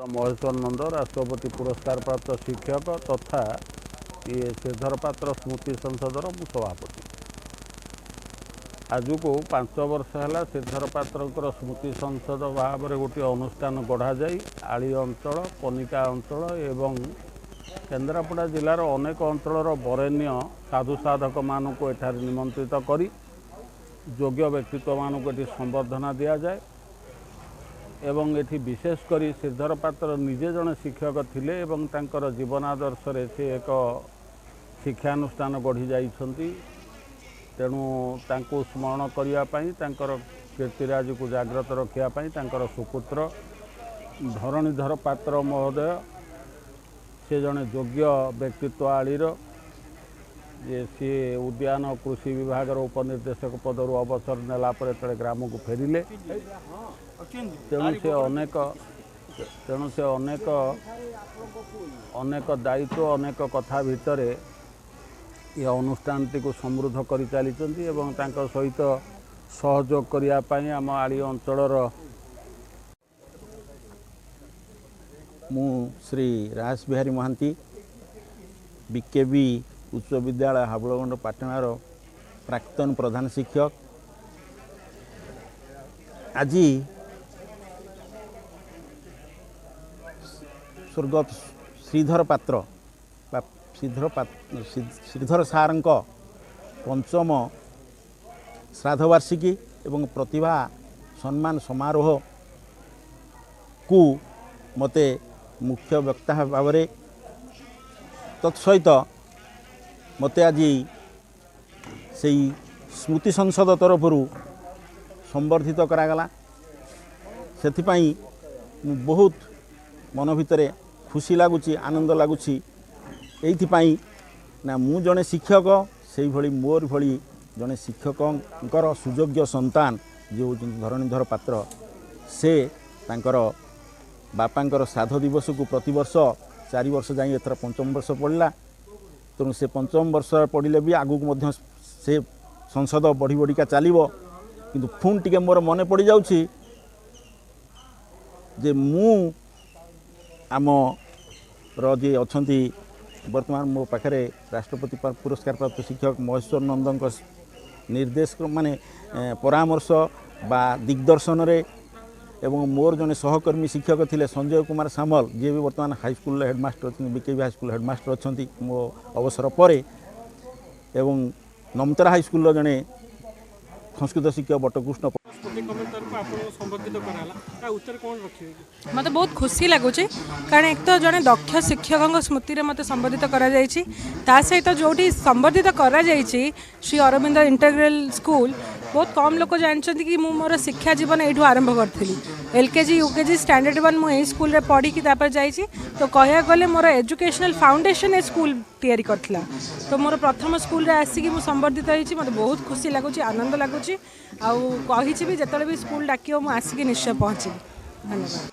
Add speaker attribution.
Speaker 1: महेश्वर नंद राष्ट्रपति पुरस्कार प्राप्त शिक्षक तथा ये श्रीधर पात्र स्मृति संसदर मु सभापति। आज को 5 वर्ष है श्रीधर पात्र स्मृति संसद भाव में गोटे अनुष्ठान गढ़ा जाई आली अंचल कनिका अंचल एवं केन्द्रापड़ा जिलार अनेक अंचल बरेण्य साधु साधक मानक एठार निमंत्रित करी योग्य व्यक्तित्व मानक एटी संबर्धना दि जाए एवं एठी विशेषकर श्रीधर पात्र निजे जड़े शिक्षक थिले एवं तांकर जीवनादर्श से एक शिक्षानुष्ठान गढ़ी जाइछंती। तेणु तांको स्मरण करने तांकर कीर्तिराज को जाग्रत रखापी तांकर सुपुत्र धरणीधर पात्र महोदय से जड़े योग्य व्यक्तित्व आलीर जे सी उद्यान कृषि विभाग उपनिर्देशक पदर अवसर नेला पर ग्राम को फेरिले तेणु से अनेक दायित्व अनेक कथा भितर ये अनुष्ठान को समृद्ध कर चली सहित सहयोग करने आम आली अंचल
Speaker 2: मु श्री राज बिहारी महांती बीकेबी उच्च विद्यालय हाबलगंड पाटणार प्राक्तन प्रधान शिक्षक। आज स्वर्गत श्रीधर पात्र श्रीधर सार पंचम श्राद्धवार्षिकी एवं प्रतिभा सम्मान समारोह को मते मुख्य वक्ता भाव में तत्सहित मते आज से स्मृति संसद तरफ संबर्धित करागला से बहुत मन भितर खुशी लगुच आनंद लगुच ये ना मु जड़े शिक्षक से भली मोर भली जड़े शिक्षकर सुयोग्य संतान जो धरणीधर पात्र से तांकर बापांकर श्राद्ध दिवस को प्रतिवर्ष 4 वर्ष जाए एथर 5म वर्ष पड़ा तेणु से 5म वर्ष पढ़ले भी आगू से संसद बढ़ी बढ़िका चलो किंतु पुन टिके मोर मन पड़ जाउछि जे मु आमर जे अछंती वर्तमान मो पाखरे राष्ट्रपति पुरस्कार प्राप्त शिक्षक महेश्वर नंद निर्देश माने परामर्श बा दिग्दर्शन रे एवं मोर जने सहकर्मी शिक्षक थिले संजय कुमार सामल जे भी वर्तमान हाईस्कूल हेडमास्टर अच्छे बीकेबी हाईस्कूल हेडमास्टर अच्छा मो अवसर पर एवं नमतरा हाईस्कूल जड़े संस्कृत शिक्षक बटकृष्ण
Speaker 3: मत बहुत खुशी लगुच कारण एक तो जड़े दक्ष शिक्षक स्मृति मत संबोधित करा सहित जो संबोधित करा श्री अरविंद इंटीग्रल स्कूल बहुत कम लोग जानते कि मु मोर शिक्षा जीवन यू आरंभ करी एलकेजी यूकेजी स्टैंडर्ड 1 मुझे स्कूल रे पढ़ी जाइए तो कह गले मोर एजुकेशनल फाउंडेशन ए स्कूल तैयारी करथिला तो मोर प्रथम स्कूल रे आसिक मु संबर्धित होती मत बहुत खुशी लगुच आनंद लगुच आउ कही भी जिते भी स्कूल डाक मुझे आसिक निश्चय पहुँची। धन्यवाद।